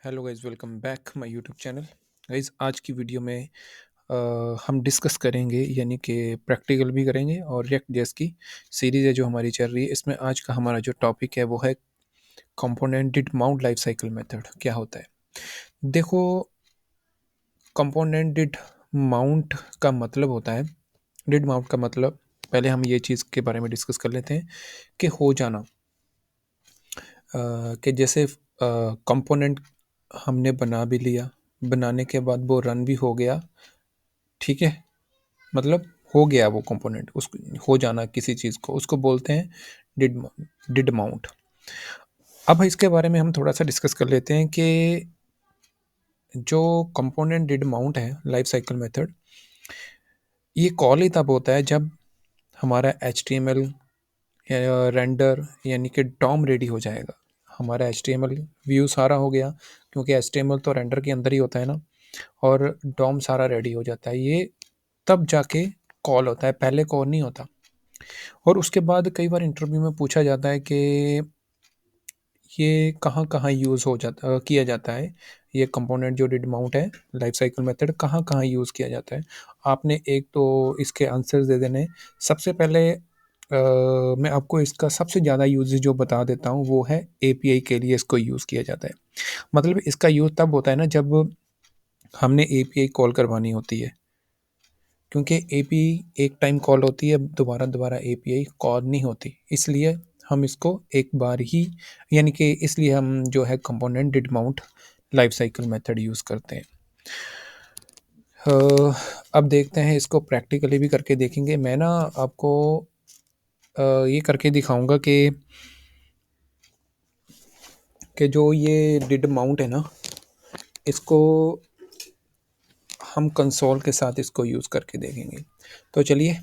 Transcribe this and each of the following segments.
Hello guys, welcome back my YouTube channel. Guys, आज की video में हम डिस्कस करेंगे, यानी कि प्रैक्टिकल भी करेंगे और रिएक्ट जेएस की सीरीज़ है जो हमारी चल रही है। इसमें आज का हमारा जो टॉपिक है वो है कंपोनेंटेड माउंट लाइफ साइकिल मेथड। क्या होता है? देखो, कंपोनेंटेड माउंट का मतलब होता है, डिड माउंट का मतलब, पहले हम ये चीज़ के बारे में डिस्कस कर लेते हैं कि हो जाना। कि जैसे कंपोनेंट हमने बना भी लिया, बनाने के बाद वो रन भी हो गया, ठीक है? मतलब हो गया वो कंपोनेंट, उसको हो जाना किसी चीज़ को, उसको बोलते हैं डिड डिड माउंट। अब इसके बारे में हम थोड़ा-सा डिस्कस कर लेते हैं कि जो कंपोनेंट डिड माउंट है, लाइफ साइकिल मेथड, ये कॉल ही तब होता है जब हमारा एचटीएमएल रेंडर यानी कि डॉम रेडी हो जाएगा। हमारा एचटीएमएल व्यू सारा हो गया, क्योंकि एचटीएमएल तो रेंडर के अंदर ही होता है ना, और डॉम सारा रेडी हो जाता है। ये तब जाके कॉल होता है, पहले कॉल नहीं होता। और उसके बाद कई बार इंटरव्यू में पूछा जाता है कि ये कहाँ-कहाँ यूज़ हो जाता किया जाता है, ये कंपोनेंट जो डिड माउंट है, लाइफ साइकिल मेथड कहाँ-कहाँ यूज़ किया जाता है। आपने एक तो इसके आंसर्स दे देने हैं। सबसे पहले मैं आपको इसका सबसे ज़्यादा यूज़ेज जो बता देता हूँ, वो है एपीआई के लिए इसको यूज़ किया जाता है। मतलब इसका यूज़ तब होता है ना, जब हमने एपीआई कॉल करवानी होती है, क्योंकि एपीआई एक टाइम कॉल होती है, दोबारा-दोबारा एपीआई कॉल नहीं होती। इसलिए हम इसको एक बार ही, यानी कि इसलिए हम जो है component did mount life cycle method use करते हैं। अब देखते हैं, इसको प्रैक्टिकली भी करके देखेंगे। मैं ना आपको ये करके दिखाऊँगा कि जो ये डिड माउंट है ना, इसको हम कंसोल के साथ इसको यूज़ करके देखेंगे। तो चलिए,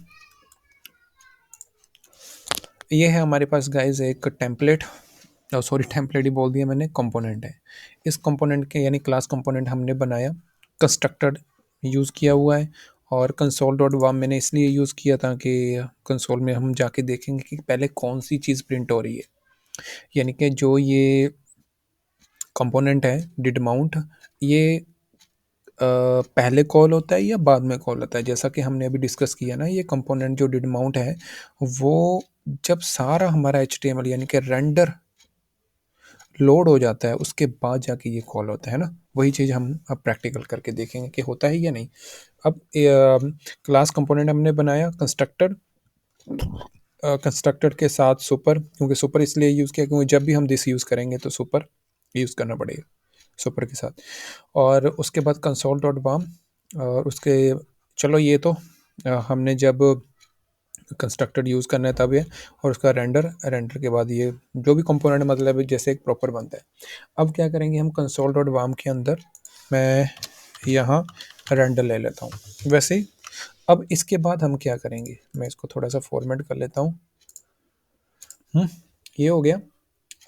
ये है हमारे पास गाइज़ एक टेम्पलेट, सॉरी टेम्पलेट ही बोल दिया मैंने, कंपोनेंट है। इस कंपोनेंट के यानी क्लास कंपोनेंट हमने बनाया, कंस्ट्रक्टर यूज़ किया हुआ है, और कंसोल डॉट वार्म मैंने इसलिए यूज़ किया ताकि कंसोल में हम जाके देखेंगे कि पहले कौन सी चीज़ प्रिंट हो रही है। यानी कि जो ये कंपोनेंट है डिड माउंट, ये पहले कॉल होता है या बाद में कॉल होता है? जैसा कि हमने अभी डिस्कस किया ना, ये कंपोनेंट जो डिड माउंट है, वो जब सारा हमारा एचटीएमएल यानी कि रेंडर लोड हो जाता है, उसके बाद जाके ये कॉल होता है ना। वही चीज़ हम अब प्रैक्टिकल करके देखेंगे कि होता है या नहीं। अब क्लास कंपोनेंट हमने बनाया, कंस्ट्रक्टर, कंस्ट्रक्टर के साथ सुपर, क्योंकि सुपर इसलिए यूज़ किया क्योंकि जब भी हम दिस यूज़ करेंगे तो सुपर यूज़ करना पड़ेगा, सुपर के साथ। और उसके बाद कंसोल डॉट वार्म, और उसके, चलो ये तो हमने जब कंस्ट्रक्टर यूज़ करना है तब ये, और उसका रेंडर, रेंडर के बाद ये जो भी कंपोनेंट, मतलब जैसे एक प्रॉपर बनता है। अब क्या करेंगे हम, कंसोल डॉट वार्म के अंदर मैं यहाँ रेंडर ले लेता हूँ वैसे ही। अब इसके बाद हम क्या करेंगे, मैं इसको थोड़ा सा फॉर्मेट कर लेता हूँ। ये हो गया।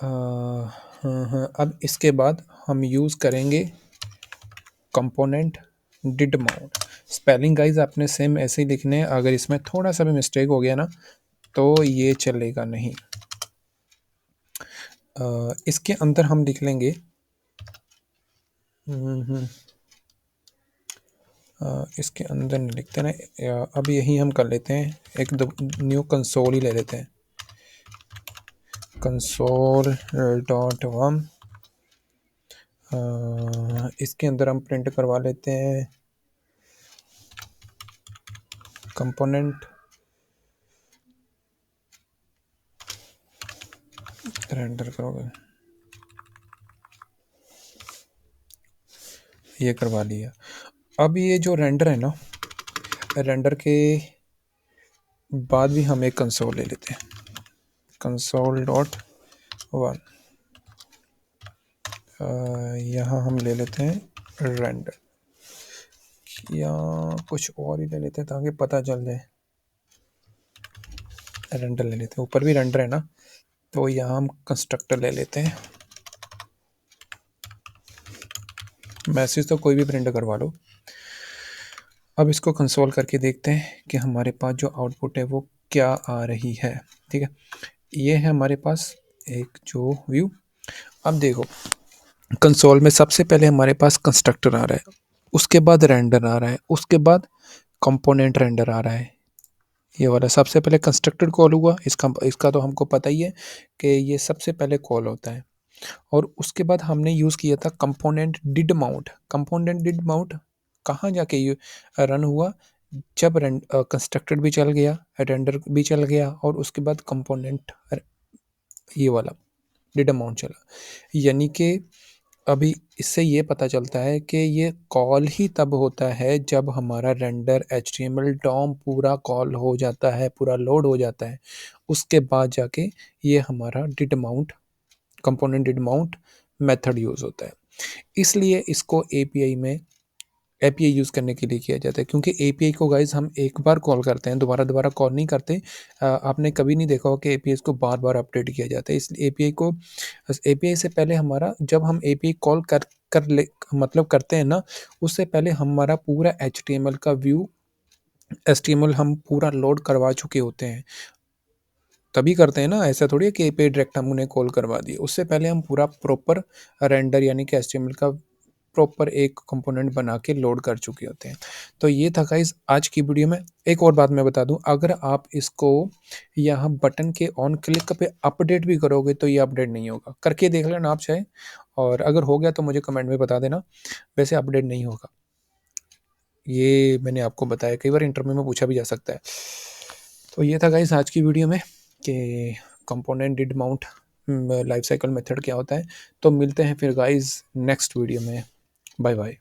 हाँ हाँ, अब इसके बाद हम यूज़ करेंगे component did mount. Spelling guys आपने सेम ऐसे ही लिखने हैं, अगर इसमें थोड़ा सा भी मिस्टेक हो गया ना तो ये चलेगा नहीं। इसके अंदर हम लिख लेंगे, इसके अंदर नहीं लिखते ना, अब यही हम कर लेते हैं, एक न्यू कंसोल ही ले लेते हैं, कंसोल डॉट वन। इसके अंदर हम प्रिंट करवा लेते हैं कंपोनेंट रेंडर करोगे, ये करवा लिया। अब ये जो रेंडर है ना, रेंडर के बाद भी हम एक कंसोल ले लेते हैं, कंसोल डॉट वन। यहाँ हम ले लेते हैं रेंडर, या कुछ और ही ले लेते हैं ताकि पता चल जाए। रेंडर ले लेते हैं, ऊपर भी रेंडर है ना, तो यहाँ हम कंस्ट्रक्टर ले लेते हैं। मैसेज तो कोई भी प्रिंट करवा लो। अब इसको कंसोल करके देखते हैं कि हमारे पास जो आउटपुट है वो क्या आ रही है। ठीक है, ये है हमारे पास एक जो व्यू। अब देखो, कंसोल में सबसे पहले हमारे पास कंस्ट्रक्टर आ रहा है, उसके बाद रेंडर आ रहा है, उसके बाद कंपोनेंट रेंडर आ रहा है। ये वाला सबसे पहले कंस्ट्रक्टेड कॉल हुआ, इसका तो हमको पता ही है कि ये सबसे पहले कॉल होता है। और उसके बाद हमने यूज़ किया था component did mount. Component did mount कहाँ जाके ये रन हुआ, जब कंस्ट्रक्टेड भी चल गया, रेंडर भी चल गया, और उसके बाद कंपोनेंट ये वाला डिड माउंट चला। यानी कि अभी इससे ये पता चलता है कि ये कॉल ही तब होता है जब हमारा रेंडर एचटीएमएल डॉम पूरा कॉल हो जाता है, पूरा लोड हो जाता है, उसके बाद जाके ये हमारा did mount, component did mount method use होता है। इसलिए इसको एपीआई में एपीआई यूज़ करने के लिए किया जाता है, क्योंकि एपीआई को गाइज हम एक बार कॉल करते हैं, दोबारा दोबारा कॉल नहीं करते। आपने कभी नहीं देखा हो कि एपीआई को बार बार अपडेट किया जाता है। इसलिए एपीआई से पहले हमारा, जब हम एपीआई कॉल कर ले मतलब करते हैं ना, उससे पहले हमारा पूरा एचटीएमएल का व्यू, एचटीएमएल हम पूरा लोड करवा चुके होते हैं। तभी करते हैं ना, ऐसा थोड़ी है कि एपीआई डायरेक्ट हम उन्हें कॉल करवा दिए। उससे पहले हम पूरा प्रॉपर रेंडर यानी कि एचटीएमएल का प्रॉपर एक कंपोनेंट बना के लोड कर चुके होते हैं। तो ये था गाइस आज की वीडियो में। एक और बात मैं बता दूं, अगर आप इसको यहाँ बटन के ऑन क्लिक पे अपडेट भी करोगे तो ये अपडेट नहीं होगा। करके देख लेना आप चाहे, और अगर हो गया तो मुझे कमेंट में बता देना। वैसे अपडेट नहीं होगा, ये मैंने आपको बताया, कई बार इंटरव्यू में पूछा भी जा सकता है। तो ये था गाइस आज की वीडियो में कि component did mount life cycle method क्या होता है। तो मिलते हैं फिर गाइस नेक्स्ट वीडियो में। Bye bye.